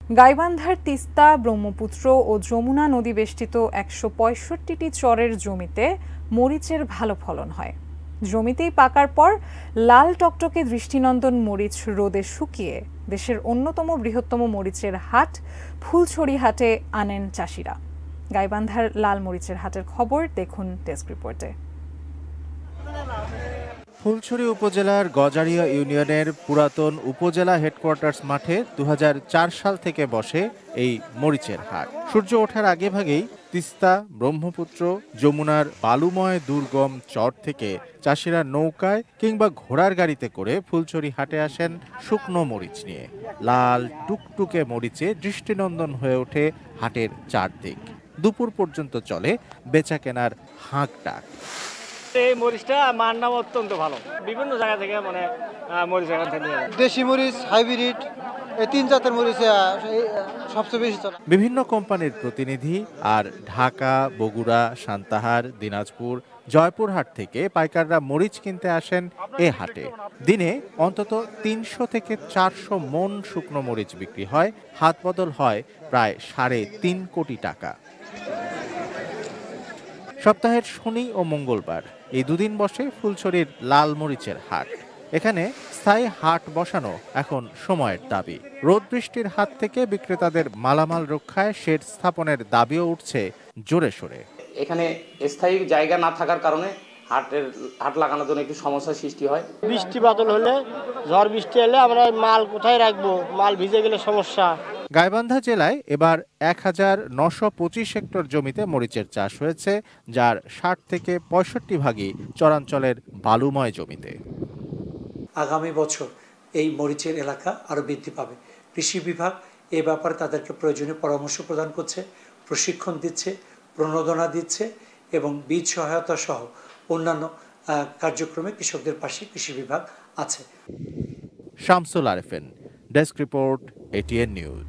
গাইবান্ধার তিস্তা, ব্রহ্মপুত্র ও যমুনা নদী বেষ্টিত ১৬৫টি চরের জমিতে মরিচের ভালো ফলন হয়। জমিতেই পাকার পর লাল টকটকে দৃষ্টিনন্দন মরিচ রোদে শুকিয়ে দেশের অন্যতম বৃহত্তম মরিচের হাট ফুলছড়ি হাটে আনেন চাষিরা। গাইবান্ধার লাল মরিচের হাটের খবর দেখুন ডেস্ক রিপোর্টে। ফুলছড়ি উপজেলার গজারিয়া ইউনিয়নের পুরাতন উপজেলা হেডকোয়ার্টার্স মাঠে ২০০৪ সাল থেকে বসে এই মরিচের হাট। সূর্য ওঠার আগে ভাগেই তিস্তা, ব্রহ্মপুত্র, যমুনার বালুময় দুর্গম চর থেকে চাষিরা নৌকায় কিংবা ঘোড়ার গাড়িতে করে ফুলছড়ি হাটে আসেন শুকনো মরিচ নিয়ে। লাল টুকটুকে মরিচে দৃষ্টিনন্দন হয়ে ওঠে হাটের চারদিক। দুপুর পর্যন্ত চলে বেচা কেনার হাঁক ডাক। এই মরিচটা মান নাম অত্যন্ত ভালো, বিভিন্ন জায়গা থেকে মরিচ এখান থেকে নিয়ে যায়। দেশি মরিচ, হাইব্রিড, এই ৩ জাতের মরিচ সবচেয়ে বেশি চলে। বিভিন্ন কোম্পানির প্রতিনিধি আর ঢাকা, বগুড়া, সান্তাহার, দিনাজপুর, জয়পুরহাট থেকে পাইকাররা মরিচ কিনতে আসেন এ হাটে। দিনে অন্তত ৩০০ থেকে ৪০০ মন শুকনো মরিচ বিক্রি হয়। হাত বদল হয় প্রায় ৩.৫ কোটি টাকা। সপ্তাহের শনি ও মঙ্গলবার এই দুদিন বসে ফুলছড়ির লাল মরিচের হাট। এখানে স্থায়ী হাট বসানো এখন সময়ের দাবি। রোদ বৃষ্টির হাত থেকে বিক্রেতাদের মালামাল রক্ষায় শেড স্থাপনের দাবিও উঠছে জোরে সোরে। এখানে স্থায়ী জায়গা না থাকার কারণে হাট লাগানোর জন্য একটু সমস্যার সৃষ্টি হয়। বৃষ্টি বাদল হলে, ঝড় বৃষ্টি এলে আমরা মাল কোথায় রাখবো? মাল ভিজে গেলে সমস্যা। গাইবান্ধা জেলায় এবার ১,৯২৫ হেক্টর জমিতে মরিচের চাষ হয়েছে, যার ৬০ থেকে ৬৫ ভাগই চরাঞ্চলের বালুময় জমিতে। আগামী বছর এই মরিচের এলাকা আরও বৃদ্ধি পাবে। কৃষি বিভাগ এ ব্যাপারে তাদেরকে প্রয়োজনীয় পরামর্শ প্রদান করছে, প্রশিক্ষণ দিচ্ছে, প্রণোদনা দিচ্ছে এবং বীজ সহায়তা সহ অন্যান্য কার্যক্রমে কৃষকদের পাশে কৃষি বিভাগ আছে। Shamsul Arefin, desk report, ATN news.